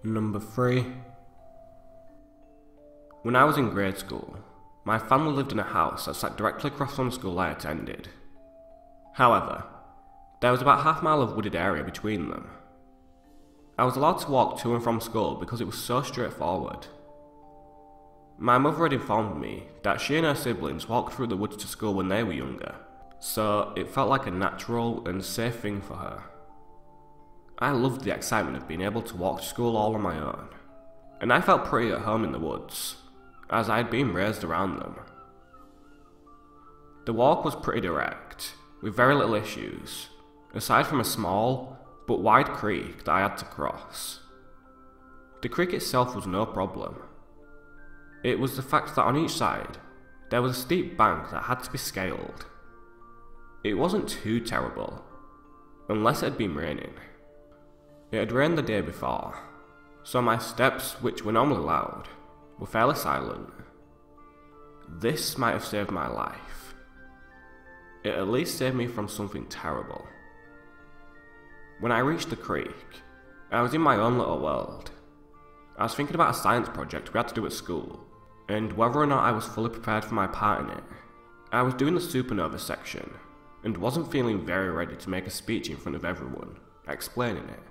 Number 3. When I was in grade school, my family lived in a house that sat directly across from the school I attended. However, there was about half a mile of wooded area between them. I was allowed to walk to and from school because it was so straightforward. My mother had informed me that she and her siblings walked through the woods to school when they were younger, so it felt like a natural and safe thing for her. I loved the excitement of being able to walk to school all on my own, and I felt pretty at home in the woods, as I had been raised around them. The walk was pretty direct, with very little issues, aside from a small but wide creek that I had to cross. The creek itself was no problem. It was the fact that on each side, there was a steep bank that had to be scaled. It wasn't too terrible, unless it had been raining. It had rained the day before, so my steps, which were normally loud, were fairly silent. This might have saved my life. It at least saved me from something terrible. When I reached the creek, I was in my own little world. I was thinking about a science project we had to do at school, and whether or not I was fully prepared for my part in it. I was doing the supernova section, and wasn't feeling very ready to make a speech in front of everyone, explaining it.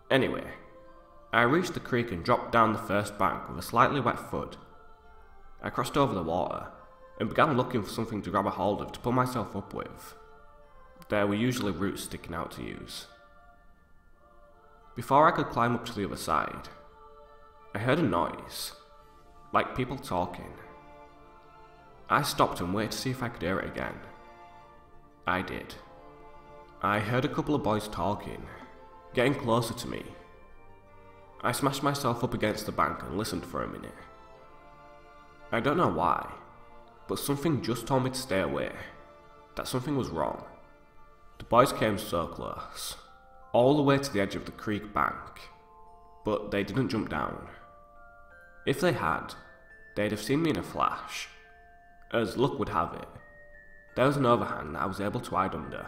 Anyway, I reached the creek and dropped down the first bank with a slightly wet foot. I crossed over the water, and began looking for something to grab a hold of to pull myself up with. There were usually roots sticking out to use. Before I could climb up to the other side, I heard a noise, like people talking. I stopped and waited to see if I could hear it again. I did. I heard a couple of boys talking, getting closer to me. I smashed myself up against the bank and listened for a minute. I don't know why, but something just told me to stay away, that something was wrong. The boys came so close, all the way to the edge of the creek bank, but they didn't jump down. If they had, they'd have seen me in a flash. As luck would have it, there was an overhang that I was able to hide under.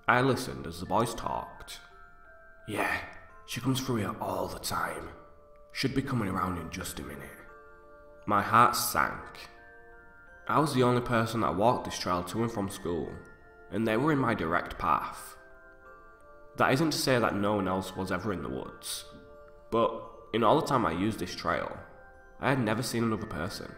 I listened as the boys talked. "Yeah, she comes through here all the time. Should be coming around in just a minute." My heart sank. I was the only person that walked this trail to and from school, and they were in my direct path. That isn't to say that no one else was ever in the woods, but in all the time I used this trail, I had never seen another person.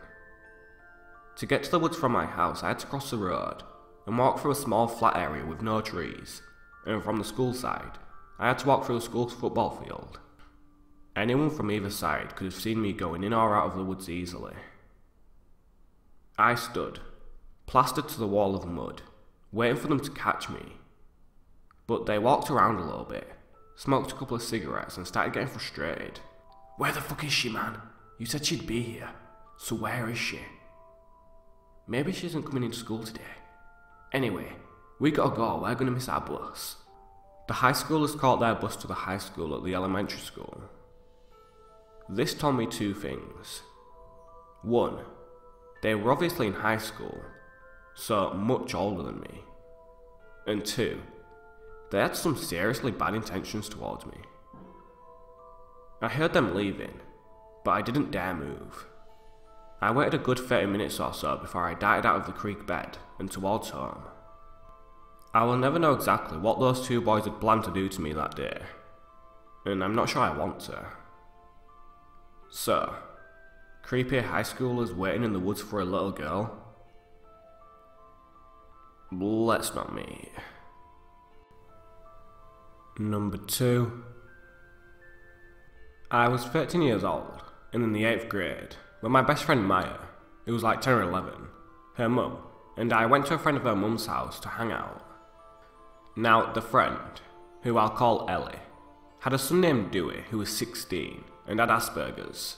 To get to the woods from my house, I had to cross the road and walk through a small flat area with no trees, and from the school side, I had to walk through the school's football field. Anyone from either side could have seen me going in or out of the woods easily. I stood, plastered to the wall of mud, waiting for them to catch me. But they walked around a little bit, smoked a couple of cigarettes and started getting frustrated. "Where the fuck is she, man? You said she'd be here. So where is she?" "Maybe she isn't coming into school today. Anyway, we gotta go, we're gonna miss our bus." The high schoolers caught their bus to the high school at the elementary school. This told me two things. One, they were obviously in high school, so much older than me. And two, they had some seriously bad intentions towards me. I heard them leaving, but I didn't dare move. I waited a good 30 minutes or so before I darted out of the creek bed and towards home. I will never know exactly what those two boys had planned to do to me that day, and I'm not sure I want to. So, creepy high schoolers waiting in the woods for a little girl? Let's not meet. Number 2. I was 13 years old, and in the 8th grade, when my best friend Maya, who was like 10 or 11, her mum, and I went to a friend of her mum's house to hang out. Now, the friend, who I'll call Ellie, had a son named Dewey who was 16 and had Asperger's,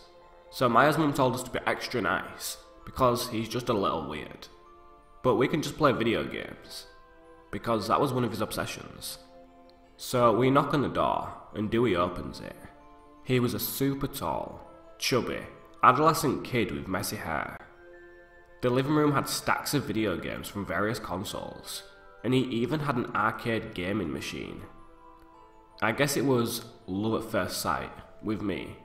so Maya's mum told us to be extra nice, because he's just a little weird. But we can just play video games, because that was one of his obsessions. So we knock on the door, and Dewey opens it. He was a super tall, chubby, adolescent kid with messy hair. The living room had stacks of video games from various consoles, and he even had an arcade gaming machine. I guess it was love at first sight with me,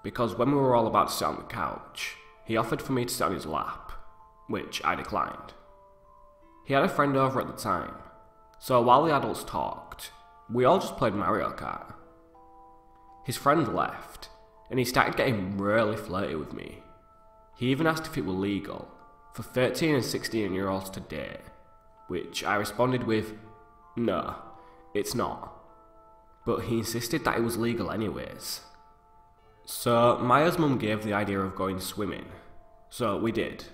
because when we were all about to sit on the couch, he offered for me to sit on his lap, which I declined. He had a friend over at the time, so while the adults talked, we all just played Mario Kart. His friend left, and he started getting really flirty with me. He even asked if it were legal for 13 and 16-year-olds to date, which I responded with, no, it's not. But he insisted that it was legal anyways. So Maya's mum gave the idea of going swimming, so we did.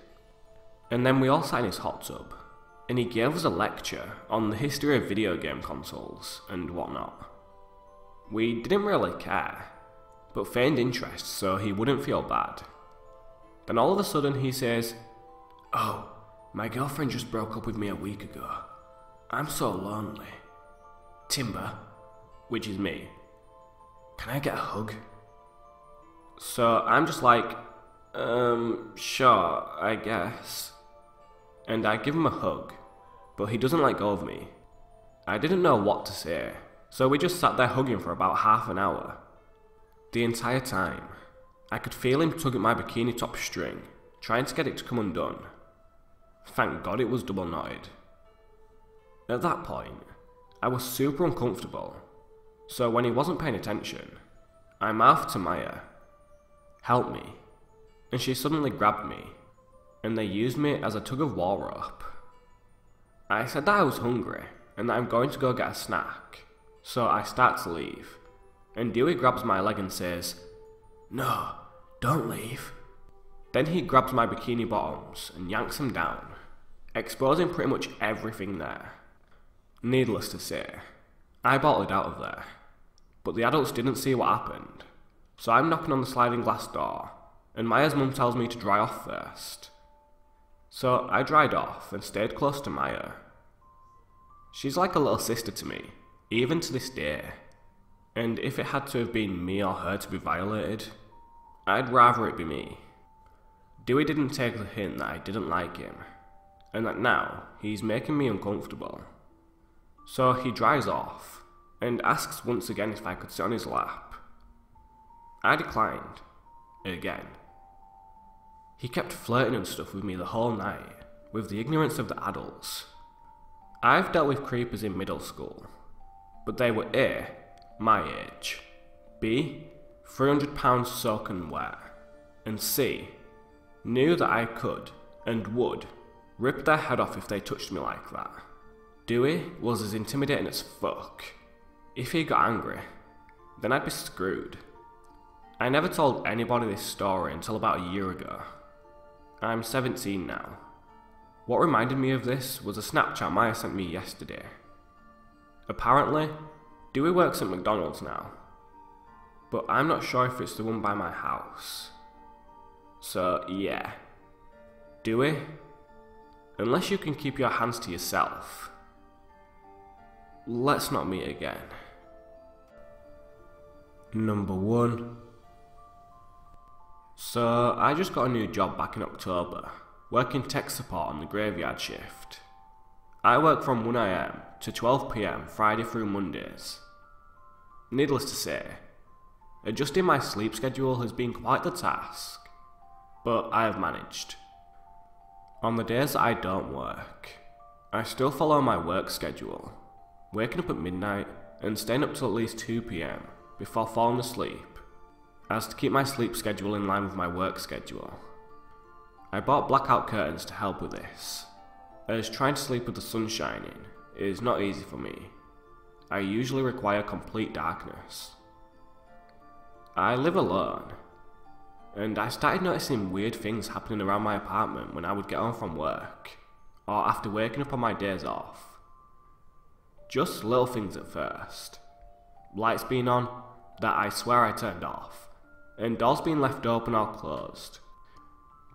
And then we all sat in his hot tub, and he gave us a lecture on the history of video game consoles and whatnot. We didn't really care, but feigned interest so he wouldn't feel bad. Then all of a sudden he says, "Oh, my girlfriend just broke up with me a week ago. I'm so lonely. Timber," which is me, "can I get a hug?" So I'm just like, sure, I guess. And I give him a hug, but he doesn't let go of me. I didn't know what to say, so we just sat there hugging for about half an hour. The entire time, I could feel him tug at my bikini top string, trying to get it to come undone. Thank God it was double knotted. At that point, I was super uncomfortable, so when he wasn't paying attention, I mouthed to Maya, "Help me," and she suddenly grabbed me, and they used me as a tug-of-war rope. I said that I was hungry, and that I'm going to go get a snack, so I start to leave, and Dewey grabs my leg and says, "No, don't leave." Then he grabs my bikini bottoms and yanks them down, exposing pretty much everything there. Needless to say, I bolted out of there, but the adults didn't see what happened, so I'm knocking on the sliding glass door, and Maya's mum tells me to dry off first. So I dried off and stayed close to Maya. She's like a little sister to me, even to this day, and if it had to have been me or her to be violated, I'd rather it be me. Dewey didn't take the hint that I didn't like him, and that now he's making me uncomfortable. So he dries off, and asks once again if I could sit on his lap. I declined, again. He kept flirting and stuff with me the whole night, with the ignorance of the adults. I've dealt with creepers in middle school, but they were A, my age, B, 300 pounds soaking wet, and C, knew that I could, and would, rip their head off if they touched me like that. Dewey was as intimidating as fuck. If he got angry, then I'd be screwed. I never told anybody this story until about a year ago. I'm 17 now. What reminded me of this was a Snapchat Maya sent me yesterday. Apparently, Dewey works at McDonald's now, but I'm not sure if it's the one by my house. So yeah, Dewey, unless you can keep your hands to yourself, let's not meet again. Number 1. So I just got a new job back in October, working tech support on the graveyard shift. I work from 1 AM to 12 PM Friday through Mondays. Needless to say, adjusting my sleep schedule has been quite the task, but I have managed. On the days that I don't work, I still follow my work schedule, waking up at midnight and staying up till at least 2 PM before falling asleep, as to keep my sleep schedule in line with my work schedule. I bought blackout curtains to help with this, as trying to sleep with the sun shining is not easy for me. I usually require complete darkness. I live alone, and I started noticing weird things happening around my apartment when I would get home from work, or after waking up on my days off. Just little things at first. Lights being on that I swear I turned off, and doors being left open or closed,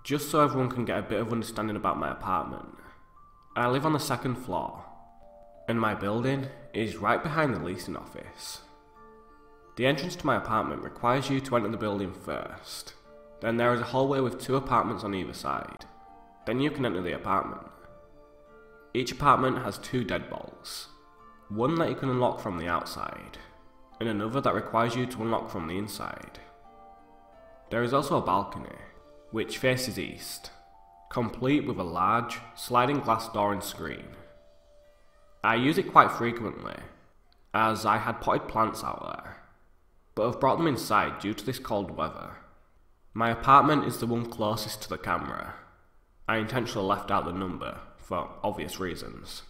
just so everyone can get a bit of understanding about my apartment. I live on the 2nd floor, and my building is right behind the leasing office. The entrance to my apartment requires you to enter the building first. Then there is a hallway with 2 apartments on either side. Then you can enter the apartment. Each apartment has 2 deadbolts, one that you can unlock from the outside, and another that requires you to unlock from the inside. There is also a balcony, which faces east, complete with a large, sliding glass door and screen. I use it quite frequently, as I had potted plants out there, but have brought them inside due to this cold weather. My apartment is the one closest to the camera. I intentionally left out the number, for obvious reasons.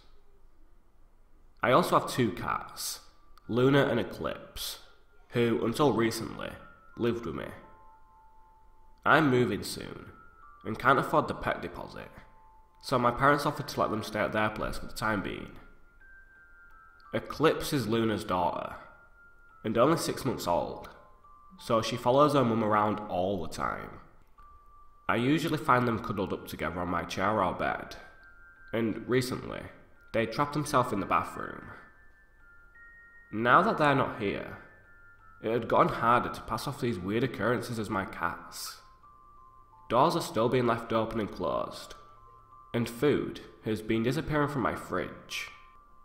I also have 2 cats, Luna and Eclipse, who, until recently, lived with me. I'm moving soon, and can't afford the pet deposit, so my parents offered to let them stay at their place for the time being. Eclipse is Luna's daughter, and only 6 months old, so she follows her mum around all the time. I usually find them cuddled up together on my chair or bed, and recently, they trapped themselves in the bathroom. Now that they're not here, it had gotten harder to pass off these weird occurrences as my cats. Doors are still being left open and closed, and food has been disappearing from my fridge.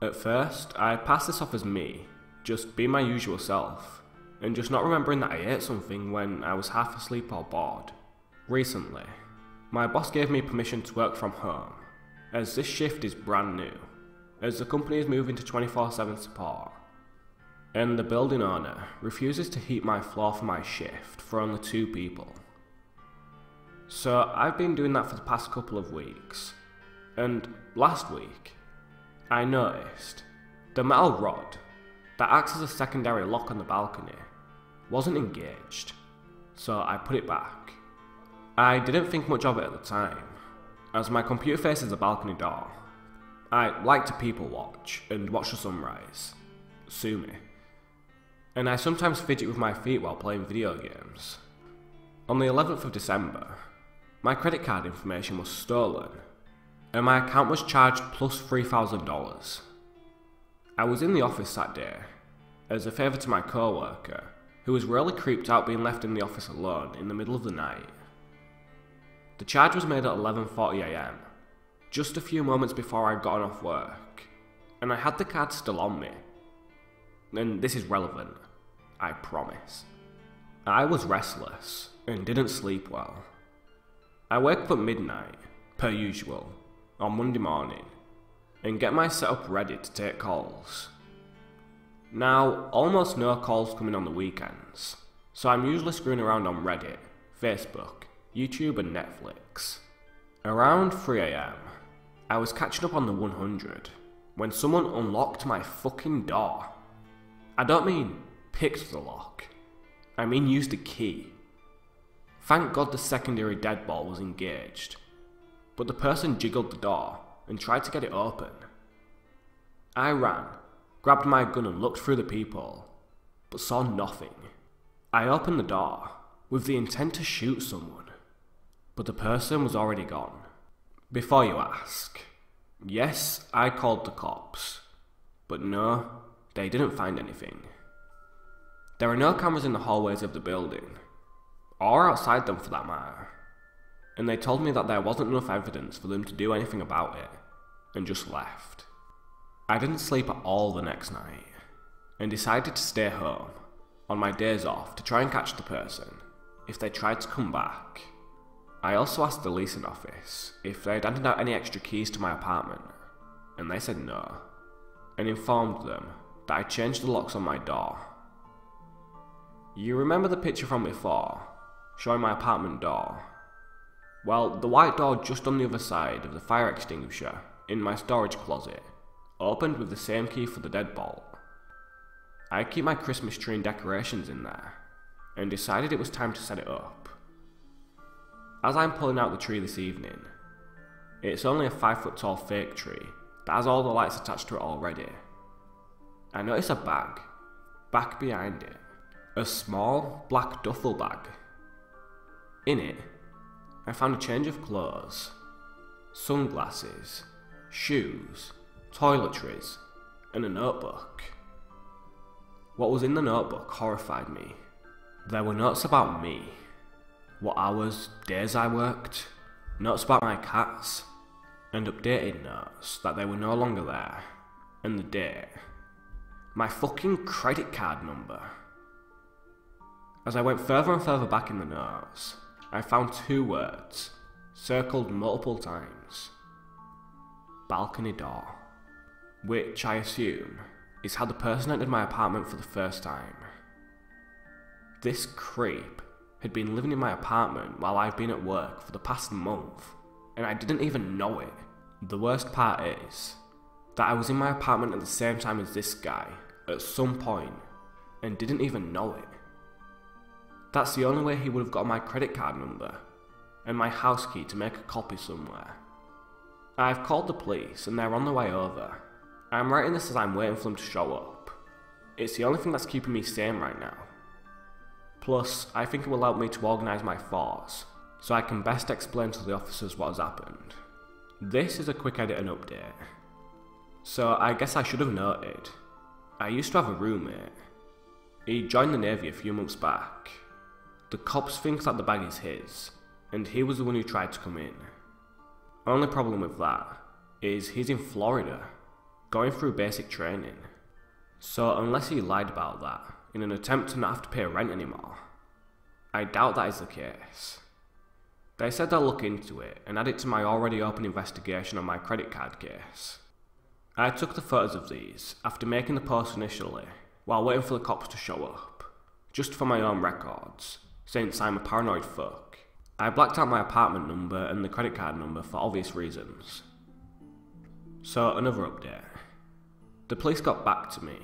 At first, I passed this off as me, just being my usual self, and just not remembering that I ate something when I was half asleep or bored. Recently, my boss gave me permission to work from home, as this shift is brand new, as the company is moving to 24/7 support, and the building owner refuses to heat my floor for my shift for only 2 people. So I've been doing that for the past couple of weeks, and last week, I noticed the metal rod that acts as a secondary lock on the balcony wasn't engaged, so I put it back. I didn't think much of it at the time, as my computer faces the balcony door. I like to people watch and watch the sunrise. Sue me. And I sometimes fidget with my feet while playing video games. On the 11th of December, my credit card information was stolen, and my account was charged plus $3,000. I was in the office that day, as a favour to my co-worker, who was really creeped out being left in the office alone in the middle of the night. The charge was made at 11:40 AM, just a few moments before I'd gotten off work, and I had the card still on me. And this is relevant, I promise. I was restless, and didn't sleep well. I wake up at midnight, per usual, on Monday morning, and get my setup ready to take calls. Now, almost no calls come in on the weekends, so I'm usually screwing around on Reddit, Facebook, YouTube and Netflix. Around 3 AM, I was catching up on the 100 when someone unlocked my fucking door. I don't mean picked the lock, I mean used a key. Thank God the secondary deadbolt was engaged, but the person jiggled the door and tried to get it open. I ran, grabbed my gun and looked through the peephole, but saw nothing. I opened the door with the intent to shoot someone, but the person was already gone. Before you ask, yes, I called the cops, but no, they didn't find anything. There are no cameras in the hallways of the building, or outside them for that matter, and they told me that there wasn't enough evidence for them to do anything about it, and just left. I didn't sleep at all the next night, and decided to stay home, on my days off, to try and catch the person, if they tried to come back. I also asked the leasing office if they'd handed out any extra keys to my apartment, and they said no, and informed them that I changed the locks on my door. You remember the picture from before, showing my apartment door? Well, the white door just on the other side of the fire extinguisher in my storage closet opened with the same key for the deadbolt. I keep my Christmas tree and decorations in there, and decided it was time to set it up. As I'm pulling out the tree this evening, it's only a 5-foot tall fake tree that has all the lights attached to it already. I notice a bag, back behind it, a small black duffel bag. In it, I found a change of clothes, sunglasses, shoes, toiletries, and a notebook. What was in the notebook horrified me. There were notes about me, what hours, days I worked, notes about my cats, and updated notes that they were no longer there, and the date. My fucking credit card number. As I went further and further back in the notes, I found 2 words, circled multiple times. Balcony door. Which I assume is how the person entered my apartment for the first time. This creep had been living in my apartment while I've been at work for the past month, and I didn't even know it. The worst part is that I was in my apartment at the same time as this guy at some point and didn't even know it. That's the only way he would have got my credit card number and my house key to make a copy somewhere. I've called the police and they're on their way over. I'm writing this as I'm waiting for them to show up. It's the only thing that's keeping me sane right now. Plus, I think it will help me to organise my thoughts so I can best explain to the officers what has happened. This is a quick edit and update. So I guess I should have noted, I used to have a roommate. He joined the Navy a few months back. The cops think that the bag is his, and he was the one who tried to come in. Only problem with that is he's in Florida, going through basic training. So unless he lied about that in an attempt to not have to pay rent anymore, I doubt that is the case. They said they'll look into it and add it to my already open investigation on my credit card case. I took the photos of these after making the post initially, while waiting for the cops to show up, just for my own records, since I'm a paranoid fuck. I blacked out my apartment number and the credit card number for obvious reasons. So another update. The police got back to me.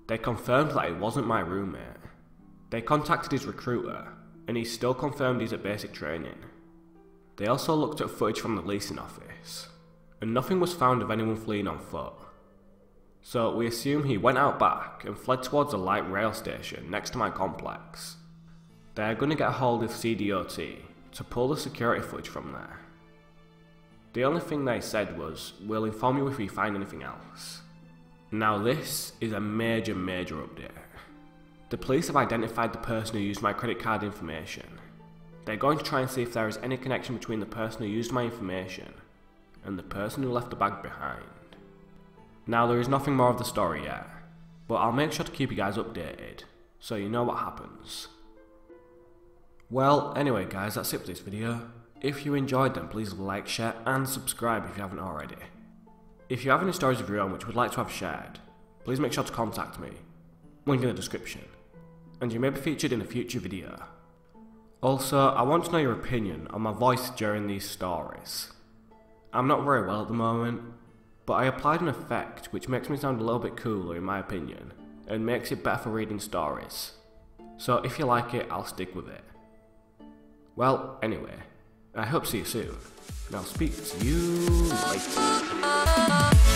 They confirmed that it wasn't my roommate. They contacted his recruiter, and he still confirmed he's at basic training. They also looked at footage from the leasing office, and nothing was found of anyone fleeing on foot. So we assume he went out back and fled towards a light rail station next to my complex. They are going to get a hold of CDOT to pull the security footage from there. The only thing they said was, we'll inform you if we find anything else. Now this is a major update. The police have identified the person who used my credit card information. They're going to try and see if there is any connection between the person who used my information and the person who left the bag behind. Now there is nothing more of the story yet, but I'll make sure to keep you guys updated, so you know what happens. Well, anyway guys, that's it for this video. If you enjoyed them, please like, share and subscribe if you haven't already. If you have any stories of your own which you would like to have shared, please make sure to contact me, link in the description, and you may be featured in a future video. Also, I want to know your opinion on my voice during these stories. I'm not very well at the moment, but I applied an effect which makes me sound a little bit cooler in my opinion, and makes it better for reading stories. So if you like it, I'll stick with it. Well, anyway, I hope to see you soon, and I'll speak to you later.